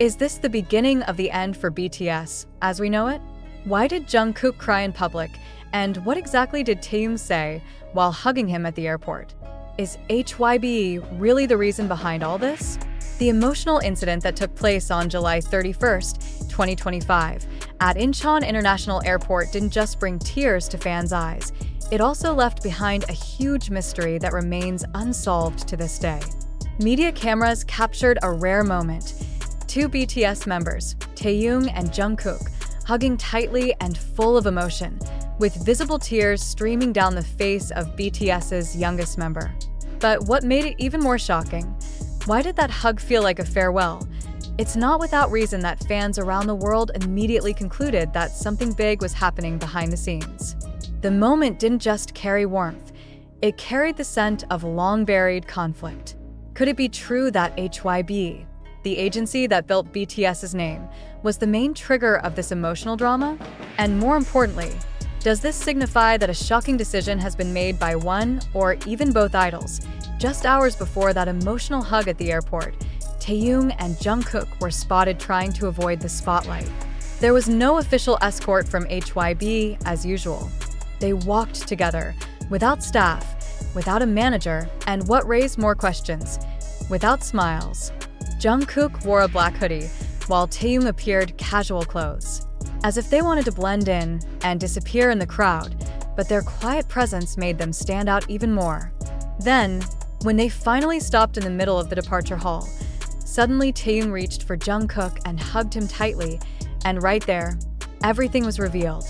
Is this the beginning of the end for BTS as we know it? Why did Jungkook cry in public, and what exactly did Taehyung say while hugging him at the airport? Is HYBE really the reason behind all this? The emotional incident that took place on July 31st, 2025, at Incheon International Airport didn't just bring tears to fans' eyes, it also left behind a huge mystery that remains unsolved to this day. Media cameras captured a rare moment. Two BTS members, Taehyung and Jungkook, hugging tightly and full of emotion, with visible tears streaming down the face of BTS's youngest member. But what made it even more shocking? Why did that hug feel like a farewell? It's not without reason that fans around the world immediately concluded that something big was happening behind the scenes. The moment didn't just carry warmth, it carried the scent of long-buried conflict. Could it be true that HYBE, the agency that built BTS's name, was the main trigger of this emotional drama? And more importantly, does this signify that a shocking decision has been made by one or even both idols? Just hours before that emotional hug at the airport, Taehyung and Jungkook were spotted trying to avoid the spotlight. There was no official escort from HYBE as usual. They walked together, without staff, without a manager, and what raised more questions, without smiles. Jungkook wore a black hoodie, while Taehyung appeared casual clothes, as if they wanted to blend in and disappear in the crowd, but their quiet presence made them stand out even more. Then, when they finally stopped in the middle of the departure hall, suddenly Taehyung reached for Jungkook and hugged him tightly, and right there, everything was revealed.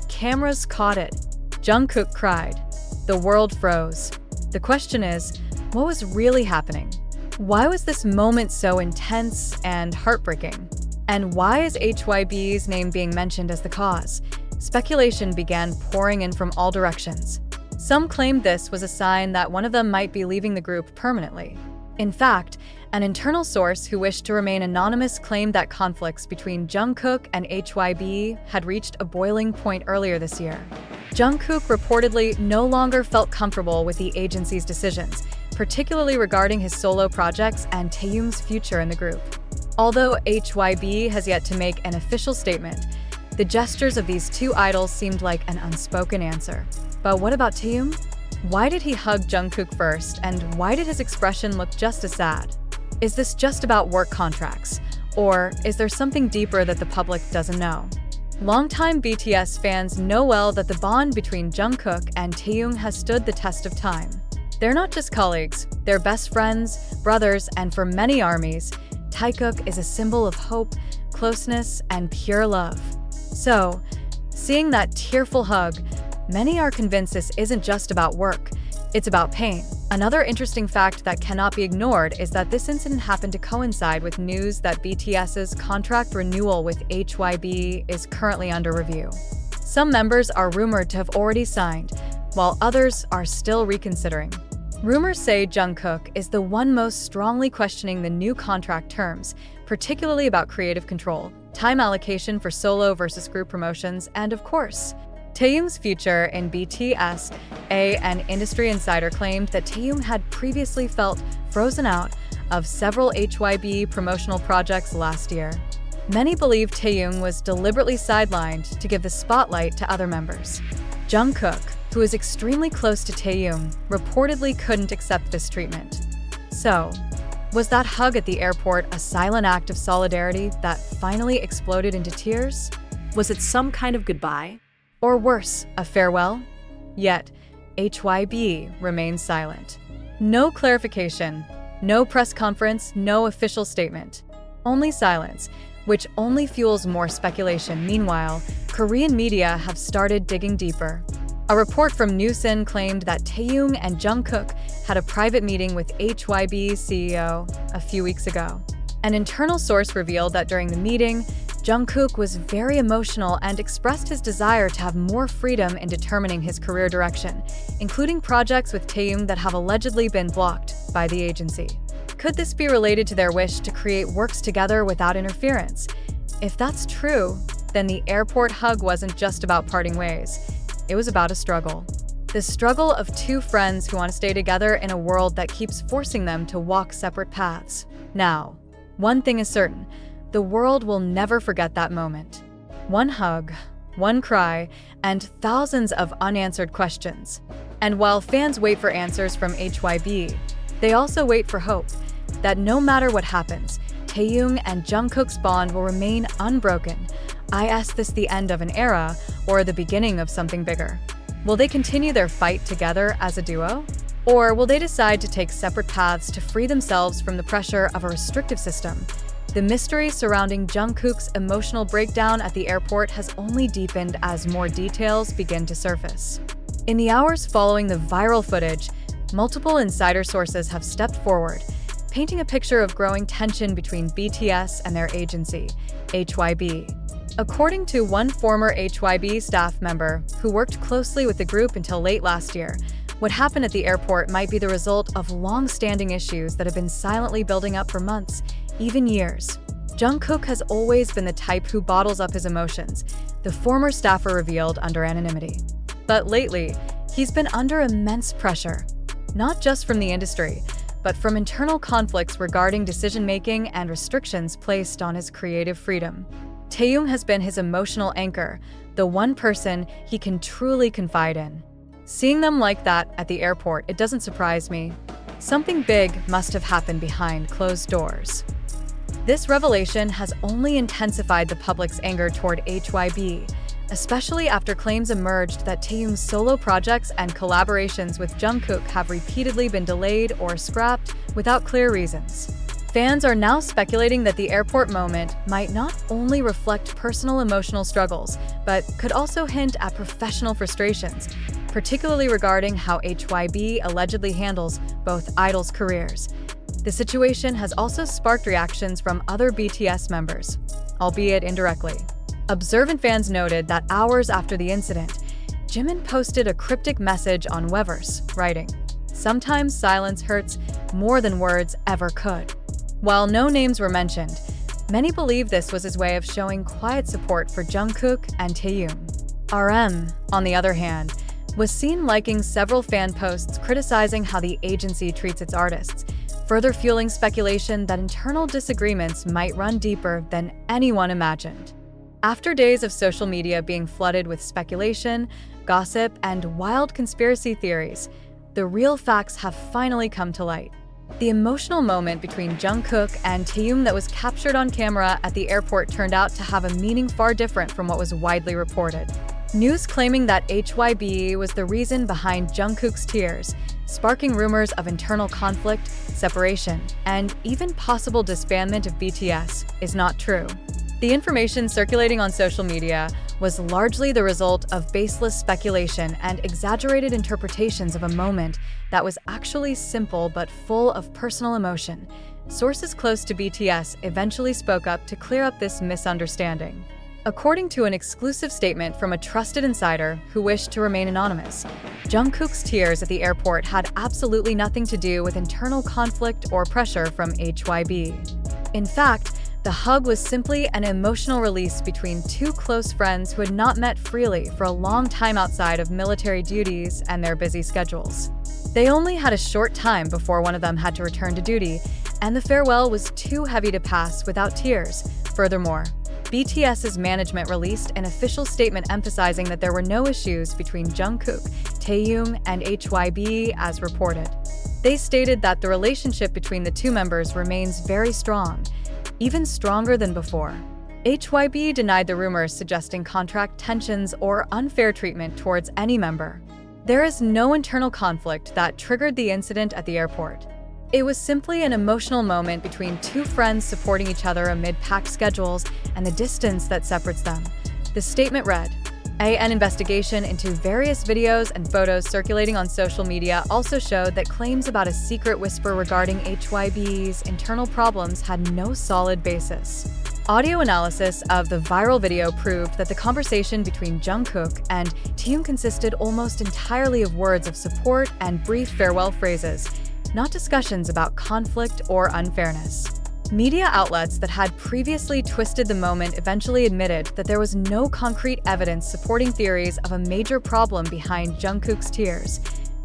Cameras caught it. Jungkook cried. The world froze. The question is, what was really happening? Why was this moment so intense and heartbreaking? And why is HYBE's name being mentioned as the cause? Speculation began pouring in from all directions. Some claimed this was a sign that one of them might be leaving the group permanently. In fact, an internal source who wished to remain anonymous claimed that conflicts between Jungkook and HYBE had reached a boiling point earlier this year. Jungkook reportedly no longer felt comfortable with the agency's decisions, particularly regarding his solo projects and Taehyung's future in the group. Although HYBE has yet to make an official statement, the gestures of these two idols seemed like an unspoken answer. But what about Taehyung? Why did he hug Jungkook first, and why did his expression look just as sad? Is this just about work contracts, or is there something deeper that the public doesn't know? Longtime BTS fans know well that the bond between Jungkook and Taehyung has stood the test of time. They're not just colleagues, they're best friends, brothers, and for many armies, taekook is a symbol of hope, closeness, and pure love. So, seeing that tearful hug, many are convinced this isn't just about work, it's about pain. Another interesting fact that cannot be ignored is that this incident happened to coincide with news that BTS's contract renewal with HYBE is currently under review. Some members are rumored to have already signed, while others are still reconsidering. Rumors say Jungkook is the one most strongly questioning the new contract terms, particularly about creative control, time allocation for solo versus group promotions, and of course, Taehyung's future in BTS. An industry insider claimed that Taehyung had previously felt frozen out of several HYBE promotional projects last year. Many believe Taehyung was deliberately sidelined to give the spotlight to other members. Jungkook, who is extremely close to Taehyung, reportedly couldn't accept this treatment. So, was that hug at the airport a silent act of solidarity that finally exploded into tears? Was it some kind of goodbye? Or worse, a farewell? Yet, HYBE remains silent. No clarification, no press conference, no official statement. Only silence, which only fuels more speculation. Meanwhile, Korean media have started digging deeper. A report from Newsin claimed that Taehyung and Jungkook had a private meeting with HYBE's CEO a few weeks ago. An internal source revealed that during the meeting, Jungkook was very emotional and expressed his desire to have more freedom in determining his career direction, including projects with Taehyung that have allegedly been blocked by the agency. Could this be related to their wish to create works together without interference? If that's true, then the airport hug wasn't just about parting ways. It was about a struggle. The struggle of two friends who want to stay together in a world that keeps forcing them to walk separate paths. Now, one thing is certain. The world will never forget that moment. One hug, one cry, and thousands of unanswered questions. And while fans wait for answers from HYBE, they also wait for hope that no matter what happens, Taehyung and Jungkook's bond will remain unbroken. I ask this the end of an era or the beginning of something bigger? Will they continue their fight together as a duo? Or will they decide to take separate paths to free themselves from the pressure of a restrictive system? The mystery surrounding Jungkook's emotional breakdown at the airport has only deepened as more details begin to surface. In the hours following the viral footage, multiple insider sources have stepped forward, painting a picture of growing tension between BTS and their agency, HYBE. According to one former HYBE staff member who worked closely with the group until late last year, what happened at the airport might be the result of long-standing issues that have been silently building up for months, even years. Jungkook has always been the type who bottles up his emotions, the former staffer revealed under anonymity. But lately, he's been under immense pressure, not just from the industry, but from internal conflicts regarding decision-making and restrictions placed on his creative freedom. Taehyung has been his emotional anchor, the one person he can truly confide in. Seeing them like that at the airport, it doesn't surprise me. Something big must have happened behind closed doors. This revelation has only intensified the public's anger toward HYBE, especially after claims emerged that Taehyung's solo projects and collaborations with Jungkook have repeatedly been delayed or scrapped without clear reasons. Fans are now speculating that the airport moment might not only reflect personal emotional struggles, but could also hint at professional frustrations, particularly regarding how HYBE allegedly handles both idols' careers. The situation has also sparked reactions from other BTS members, albeit indirectly. Observant fans noted that hours after the incident, Jimin posted a cryptic message on weverse, writing, "Sometimes silence hurts more than words ever could." While no names were mentioned, many believe this was his way of showing quiet support for Jungkook and Taehyung. RM, on the other hand, was seen liking several fan posts criticizing how the agency treats its artists, further fueling speculation that internal disagreements might run deeper than anyone imagined. After days of social media being flooded with speculation, gossip, and wild conspiracy theories, the real facts have finally come to light. The emotional moment between Jungkook and Taehyung that was captured on camera at the airport turned out to have a meaning far different from what was widely reported. News claiming that HYBE was the reason behind Jungkook's tears, sparking rumors of internal conflict, separation, and even possible disbandment of BTS, is not true. The information circulating on social media was largely the result of baseless speculation and exaggerated interpretations of a moment that was actually simple but full of personal emotion. Sources close to BTS eventually spoke up to clear up this misunderstanding. According to an exclusive statement from a trusted insider who wished to remain anonymous, Jungkook's tears at the airport had absolutely nothing to do with internal conflict or pressure from HYBE. In fact, the hug was simply an emotional release between two close friends who had not met freely for a long time outside of military duties and their busy schedules. They only had a short time before one of them had to return to duty, and the farewell was too heavy to pass without tears. Furthermore, BTS's management released an official statement emphasizing that there were no issues between Jungkook, Taehyung, and HYBE as reported. They stated that the relationship between the two members remains very strong, even stronger than before. HYBE denied the rumors suggesting contract tensions or unfair treatment towards any member. There is no internal conflict that triggered the incident at the airport. It was simply an emotional moment between two friends supporting each other amid packed schedules and the distance that separates them. The statement read, An investigation into various videos and photos circulating on social media also showed that claims about a secret whisper regarding HYBE's internal problems had no solid basis. Audio analysis of the viral video proved that the conversation between Jungkook and Taehyung consisted almost entirely of words of support and brief farewell phrases, not discussions about conflict or unfairness. Media outlets that had previously twisted the moment eventually admitted that there was no concrete evidence supporting theories of a major problem behind Jungkook's tears.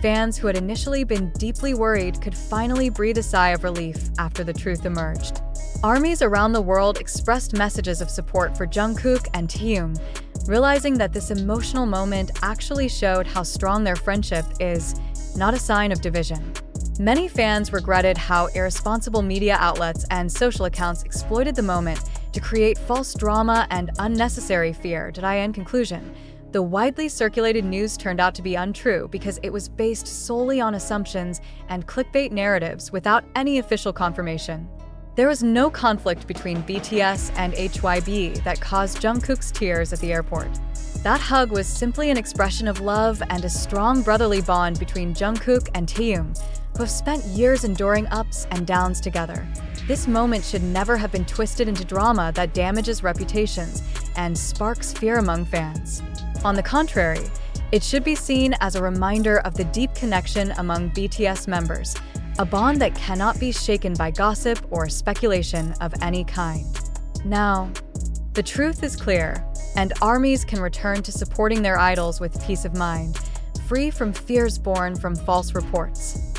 Fans who had initially been deeply worried could finally breathe a sigh of relief after the truth emerged. Armies around the world expressed messages of support for Jungkook and Taehyung, realizing that this emotional moment actually showed how strong their friendship is, not a sign of division. Many fans regretted how irresponsible media outlets and social accounts exploited the moment to create false drama and unnecessary fear. In conclusion, the widely circulated news turned out to be untrue because it was based solely on assumptions and clickbait narratives without any official confirmation. There was no conflict between BTS and HYBE that caused Jungkook's tears at the airport. That hug was simply an expression of love and a strong brotherly bond between Jungkook and Taehyung, who have spent years enduring ups and downs together. This moment should never have been twisted into drama that damages reputations and sparks fear among fans. On the contrary, it should be seen as a reminder of the deep connection among BTS members, a bond that cannot be shaken by gossip or speculation of any kind. Now, the truth is clear, and armies can return to supporting their idols with peace of mind, free from fears born from false reports.